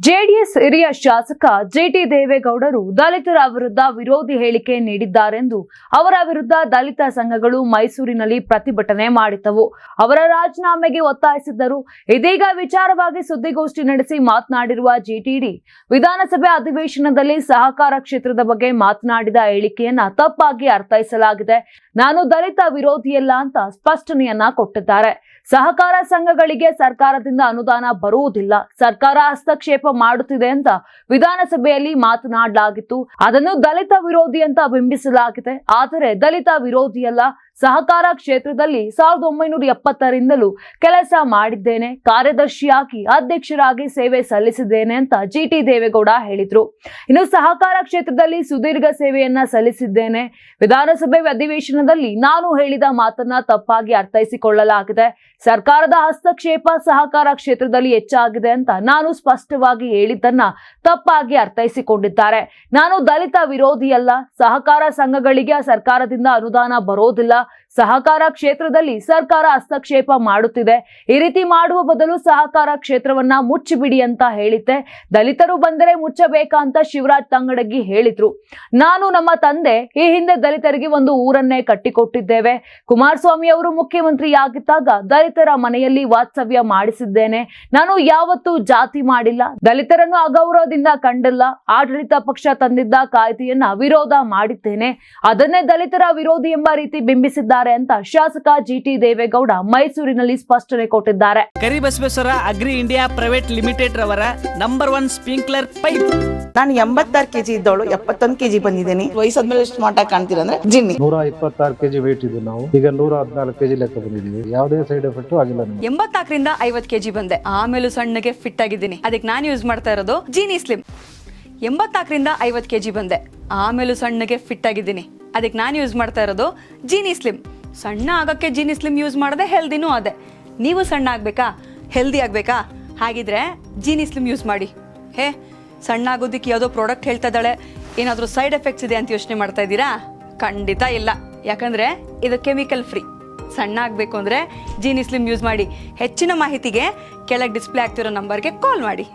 JDS ಹಿರಿಯ ಶಾಸಕ ಜಿಟಿ ದೇವೇಗೌಡರು ದಲಿತರ ವಿರುದ್ಧ ವಿರೋಧಿ ಹೇಳಿಕೆ ನೀಡಿದ್ದಾರೆಂದು ಅವರ ವಿರುದ್ಧ ದಲಿತ ಸಂಘಗಳು ಮೈಸೂರಿನಲ್ಲಿ ಪ್ರತಿಭಟನೆ ಮಾಡಿದ್ದವು. ಅವರ ರಾಜೀನಾಮೆಗೆ ಒತ್ತಾಯಿಸಿದ್ದರು. ಇದೀಗ ವಿಚಾರವಾಗಿ ಸುದ್ದಿಗೋಷ್ಠಿ ನಡೆಸಿ ಮಾತನಾಡಿರುವ ಜಿಟಿಡಿ ವಿಧಾನಸಭೆ ಅಧಿವೇಶನದಲ್ಲಿ ಸಹಕಾರ ಕ್ಷೇತ್ರದ ಬಗ್ಗೆ ಮಾತನಾಡಿದ ಹೇಳಿಕೆಯನ್ನ ತಪ್ಪಾಗಿ ಅರ್ಥೈಸಲಾಗಿದೆ. ನಾನು ದಲಿತ ವಿರೋಧಿಯಲ್ಲ ಅಂತ ಸ್ಪಷ್ಟನೆಯನ್ನ ಕೊಟ್ಟಿದ್ದಾರೆ. ಸಹಕಾರ ಸಂಘಗಳಿಗೆ ಸರ್ಕಾರದಿಂದ ಅನುದಾನ ಬರುವುದಿಲ್ಲ, ಸರ್ಕಾರ ಹಸ್ತಕ್ಷೇಪ ಮಾಡುತ್ತಿದೆ ಅಂತ ವಿಧಾನಸಭೆಯಲ್ಲಿ ಮಾತನಾಡಲಾಗಿತ್ತು. ಅದನ್ನು ದಲಿತ ವಿರೋಧಿ ಅಂತ ಬಿಂಬಿಸಲಾಗಿದೆ. ಆದರೆ ದಲಿತ ವಿರೋಧಿಯಲ್ಲ. ಸಹಕಾರ ಕ್ಷೇತ್ರದಲ್ಲಿ 1970ರಿಂದಲೂ ಕೆಲಸ ಮಾಡಿದ್ದೇನೆ. ಕಾರ್ಯದರ್ಶಿಯಾಗಿ ಅಧ್ಯಕ್ಷರಾಗಿ ಸೇವೆ ಸಲ್ಲಿಸಿದ್ದೇನೆ ಅಂತ ಜಿಟಿ ದೇವೇಗೌಡ ಹೇಳಿದ್ರು. ಇನ್ನು ಸಹಕಾರ ಕ್ಷೇತ್ರದಲ್ಲಿ ಸುದೀರ್ಘ ಸೇವೆಯನ್ನ ಸಲ್ಲಿಸಿದ್ದೇನೆ. ವಿಧಾನಸಭೆ ಅಧಿವೇಶನದಲ್ಲಿ ನಾನು ಹೇಳಿದ ಮಾತನ್ನ ತಪ್ಪಾಗಿ ಅರ್ಥೈಸಿಕೊಳ್ಳಲಾಗಿದೆ. ಸರ್ಕಾರದ ಹಸ್ತಕ್ಷೇಪ ಸಹಕಾರ ಕ್ಷೇತ್ರದಲ್ಲಿ ಹೆಚ್ಚಾಗಿದೆ ಅಂತ ನಾನು ಸ್ಪಷ್ಟವಾಗಿ ಹೇಳಿದ್ದನ್ನ ತಪ್ಪಾಗಿ ಅರ್ಥೈಸಿಕೊಂಡಿದ್ದಾರೆ. ನಾನು ದಲಿತ ವಿರೋಧಿಯಲ್ಲ. ಸಹಕಾರ ಸಂಘಗಳಿಗೆ ಸರ್ಕಾರದಿಂದ ಅನುದಾನ ಬರೋದಿಲ್ಲ. ಸಹಕಾರ ಕ್ಷೇತ್ರದಲ್ಲಿ ಸರ್ಕಾರ ಹಸ್ತಕ್ಷೇಪ ಮಾಡುತ್ತಿದೆ. ಈ ರೀತಿ ಮಾಡುವ ಬದಲು ಸಹಕಾರ ಕ್ಷೇತ್ರವನ್ನ ಮುಚ್ಚಿಬಿಡಿ ಅಂತ ಹೇಳಿದ್ದೆ. ದಲಿತರು ಬಂದರೆ ಮುಚ್ಚಬೇಕಾ ಅಂತ ಶಿವರಾಜ್ ತಂಗಡಗಿ ಹೇಳಿದ್ರು. ನಾನು ನಮ್ಮ ತಂದೆ ಈ ಹಿಂದೆ ದಲಿತರಿಗೆ ಒಂದು ಊರನ್ನೇ ಕಟ್ಟಿಕೊಟ್ಟಿದ್ದೇವೆ. ಕುಮಾರಸ್ವಾಮಿ ಅವರು ಮುಖ್ಯಮಂತ್ರಿಯಾಗಿದ್ದಾಗ ದಲಿತರ ಮನೆಯಲ್ಲಿ ವಾಸ್ತವ್ಯ ಮಾಡಿಸಿದ್ದೇನೆ. ನಾನು ಯಾವತ್ತೂ ಜಾತಿ ಮಾಡಿಲ್ಲ, ದಲಿತರನ್ನು ಅಗೌರವದಿಂದ ಕಂಡಿಲ್ಲ. ಆಡಳಿತ ಪಕ್ಷ ತಂದಿದ್ದ ಕಾಯ್ದೆಯನ್ನ ವಿರೋಧ ಮಾಡಿದ್ದೇನೆ. ಅದನ್ನೇ ದಲಿತರ ವಿರೋಧಿ ಎಂಬ ರೀತಿ ಬಿಂಬಿಸಿದ್ದಾರೆ ಅಂತ ಶಾಸಕ ಜಿಟಿ ದೇವೇಗೌಡ ಮೈಸೂರಿನಲ್ಲಿ ಸ್ಪಷ್ಟನೆ ಕೊಟ್ಟಿದ್ದಾರೆ. Karibasaveshwara agri India private limited ರವರ ನಂಬರ್ 1 ಸ್ಪ್ರಿಂಕ್ಲರ್ ಪೈಪ್. ನಾನು 86 ಕೆಜಿ ಇದ್ದವಳು 71 ಕೆಜಿ ಬಂದಿದ್ದೇನೆ. ವಯಸ್ಸಾದ್ಮೇಲೆ ಸ್ಮಾರ್ಟ್ ಆಗಿ ಕಾಣ್ತೀರಾ ಅಂದ್ರೆ ಜಿನ್ನಿ. 126 ಕೆಜಿ ವೇಟ್ ಇದ್ದು ನಾವು ಈಗ 114 ಕೆಜಿ ಲೆಕ್ಕ ಬಂದಿದ್ದೀವಿ. ಯಾವುದೇ ಸೈಡ್ ಎಫೆಕ್ಟ್ ಆಗಿಲ್ಲ. 84ರಿಂದ 50 ಕೆಜಿ ಬಂದೆ. ಆಮೇಲೆ ಸಣ್ಣಗೆ ಫಿಟ್ ಆಗಿದ್ದೀನಿ. ಅದಕ್ಕೆ ನಾನು ಯೂಸ್ ಮಾಡ್ತಾ ಇರೋದು ಜೀನಿ ಸ್ಲಿಮ್. 84ರಿಂದ 50 ಕೆಜಿ ಬಂದೆ. ಆಮೇಲೆ ಸಣ್ಣಗೆ ಫಿಟ್ ಆಗಿದ್ದೀನಿ. ಅದಕ್ಕೆ ನಾನು ಯೂಸ್ ಮಾಡ್ತಾ ಇರೋದು ಜೀನಿ ಸ್ಲಿಮ್. ಸಣ್ಣ ಆಗಕ್ಕೆ ಜೀನಿ ಸ್ಲಿಮ್ ಯೂಸ್ ಮಾಡದೆ ಹೆಲ್ದಿನೂ ಅದೇ. ನೀವು ಸಣ್ಣ ಆಗ್ಬೇಕಾ, ಹೆಲ್ದಿ ಆಗ್ಬೇಕಾ? ಹಾಗಿದ್ರೆ ಜೀನಿ ಸ್ಲಿಮ್ ಯೂಸ್ ಮಾಡಿ. ಸಣ್ಣ ಆಗೋದಕ್ಕೆ ಯಾವುದೋ ಪ್ರಾಡಕ್ಟ್ ಹೇಳ್ತಾ ಇದ್ದಾಳೆ, ಏನಾದರೂ ಸೈಡ್ ಎಫೆಕ್ಟ್ಸ್ ಇದೆ ಅಂತ ಯೋಚನೆ ಮಾಡ್ತಾ ಇದ್ದೀರಾ? ಖಂಡಿತ ಇಲ್ಲ. ಯಾಕಂದ್ರೆ ಇದು ಕೆಮಿಕಲ್ ಫ್ರೀ. ಸಣ್ಣ ಆಗಬೇಕು ಅಂದರೆ ಜೀನಿ ಸ್ಲಿಮ್ ಯೂಸ್ ಮಾಡಿ. ಹೆಚ್ಚಿನ ಮಾಹಿತಿಗೆ ಕೆಳಗೆ ಡಿಸ್ಪ್ಲೇ ಆಗ್ತಿರೋ ನಂಬರ್ಗೆ ಕಾಲ್ ಮಾಡಿ.